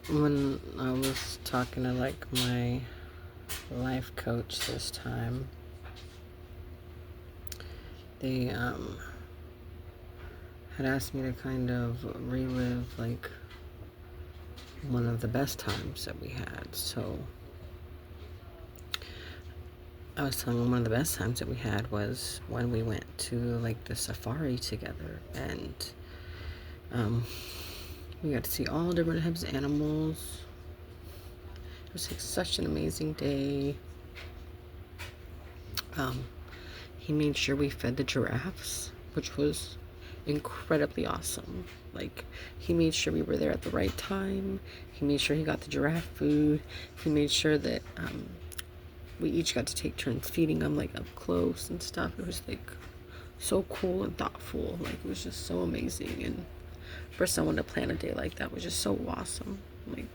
when I was talking to like my life coach this time, they had asked me to kind of relive like one of the best times that we had. So I was telling them one of the best times that we had was when we went to like the safari together, and um, we got to see all different types of animals. It was like such an amazing day. Um, he made sure we fed the giraffes, which was incredibly awesome. Like, he made sure we were there at the right time. He made sure he got the giraffe food. He made sure that we each got to take turns feeding them like up close and stuff. It was like so cool and thoughtful. Like, it was just so amazing. And for someone to plan a day like that was just so awesome. Like,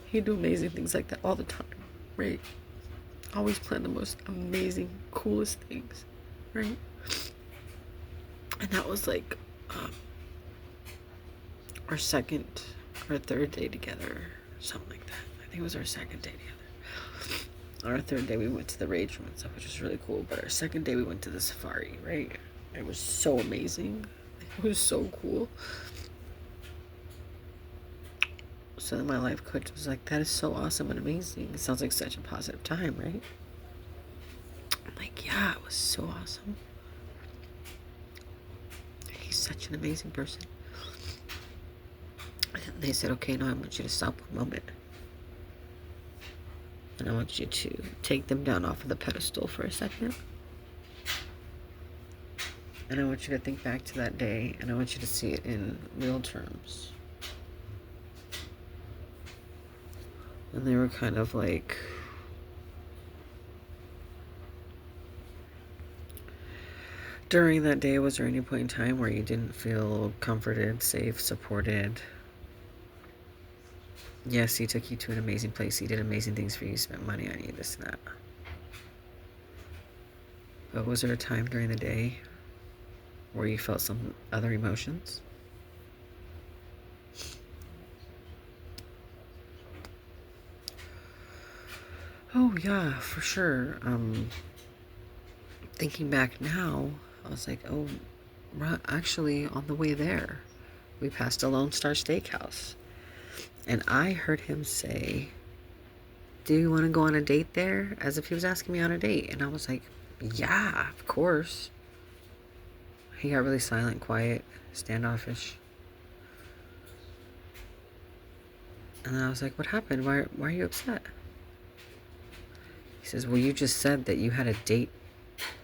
he'd do amazing things like that all the time, right? Always plan the most amazing, coolest things, right? And that was like our second or third day together, something like that. I think it was our second day together. Our third day we went to the rage room and stuff, which was really cool. But our second day we went to the safari, right? It was so amazing. It was so cool. So then my life coach was like, that is so awesome and amazing. It sounds like such a positive time, right? I'm like, yeah, it was so awesome. He's such an amazing person. And they said, okay, now I want you to stop one moment. And I want you to take them down off of the pedestal for a second. And I want you to think back to that day, and I want you to see it in real terms. And they were kind of like, during that day, was there any point in time where you didn't feel comforted, safe, supported? Yes, he took you to an amazing place. He did amazing things for you. He spent money on you, this and that. But was there a time during the day where you felt some other emotions? Oh, yeah, for sure. Thinking back now, I was like, oh, actually, on the way there, we passed a Lone Star Steakhouse. And I heard him say, do you want to go on a date there? As if he was asking me on a date. And I was like, yeah, of course. He got really silent, quiet, standoffish. And then I was like, what happened? Why are you upset? He says, well, you just said that you had a date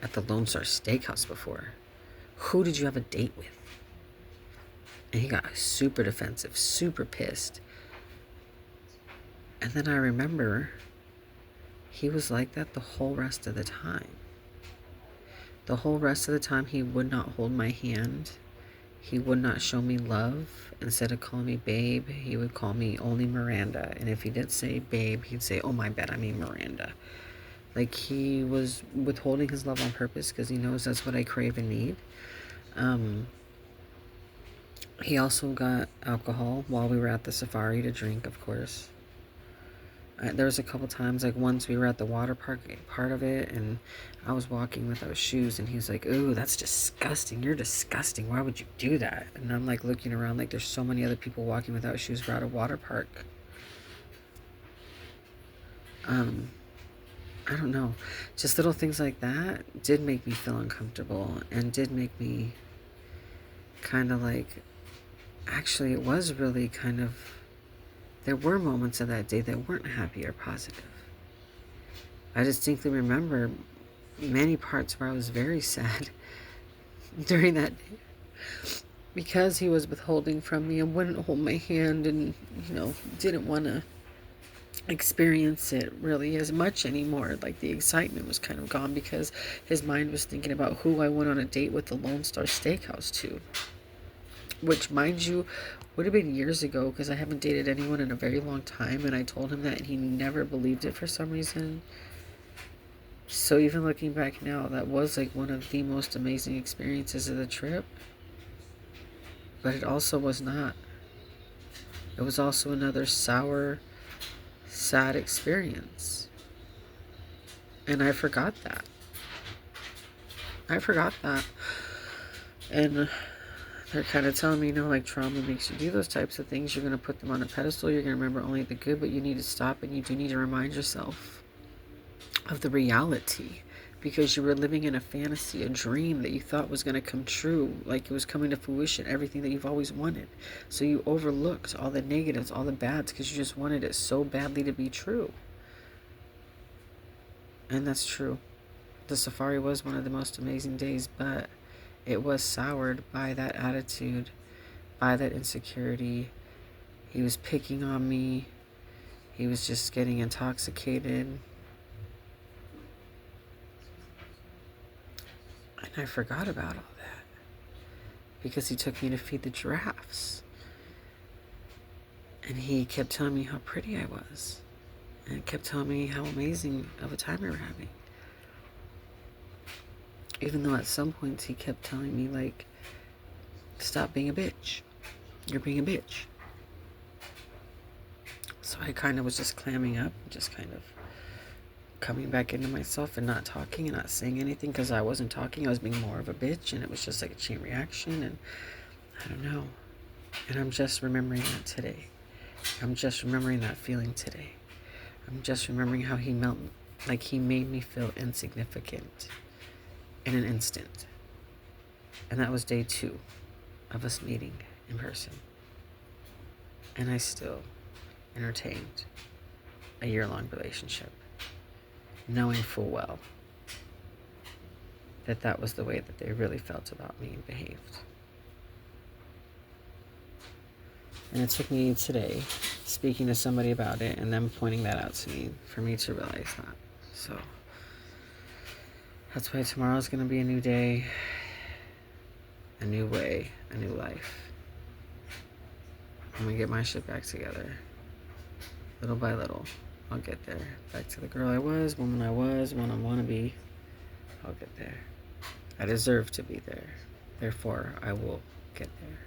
at the Lone Star Steakhouse before. Who did you have a date with? And he got super defensive, super pissed. And then I remember he was like that the whole rest of the time. The whole rest of the time, he would not hold my hand. He would not show me love. Instead of calling me babe, he would call me only Miranda. And if he did say babe, he'd say, oh my bad, I mean Miranda. Like, he was withholding his love on purpose because he knows that's what I crave and need. He also got alcohol while we were at the safari to drink, of course. There was a couple times, like once we were at the water park part of it, and I was walking without shoes, and he's like, ooh, that's disgusting. You're disgusting. Why would you do that? And I'm like looking around like there's so many other people walking without shoes. We're at a water park. I don't know. Just little things like that did make me feel uncomfortable and did make me kind of like, actually, it was really kind of, there were moments of that day that weren't happy or positive. I distinctly remember many parts where I was very sad during that day because he was withholding from me and wouldn't hold my hand and, didn't want to experience it really as much anymore. Like, the excitement was kind of gone because his mind was thinking about who I went on a date with the Lone Star Steakhouse to. Which, mind you, would have been years ago because I haven't dated anyone in a very long time, and I told him that and he never believed it for some reason. So even looking back now, that was like one of the most amazing experiences of the trip. But it also was not. It was also another sour, sad experience. And I forgot that. I forgot that. And they're kind of telling me, like trauma makes you do those types of things. You're going to put them on a pedestal. You're going to remember only the good, but you need to stop, and you do need to remind yourself of the reality, because you were living in a fantasy, a dream that you thought was going to come true, like it was coming to fruition, everything that you've always wanted. So you overlooked all the negatives, all the bads, because you just wanted it so badly to be true. And that's true. The safari was one of the most amazing days, but it was soured by that attitude, by that insecurity. He was picking on me. He was just getting intoxicated. And I forgot about all that because he took me to feed the giraffes. And he kept telling me how pretty I was. And kept telling me how amazing of a time we were having. Even though at some points he kept telling me, like, stop being a bitch. You're being a bitch. So I kind of was just clamming up, just kind of coming back into myself and not talking and not saying anything because I wasn't talking. I was being more of a bitch, and it was just like a chain reaction, and I don't know. And I'm just remembering that today. I'm just remembering that feeling today. I'm just remembering how he made me feel insignificant in an instant. And that was day 2 of us meeting in person. And I still entertained a year-long relationship, knowing full well that that was the way that they really felt about me and behaved. And it took me today speaking to somebody about it and them pointing that out to me for me to realize that. So that's why tomorrow's going to be a new day, a new way, a new life. I'm going to get my shit back together. Little by little, I'll get there. Back to the girl I was, woman I want to be. I'll get there. I deserve to be there. Therefore, I will get there.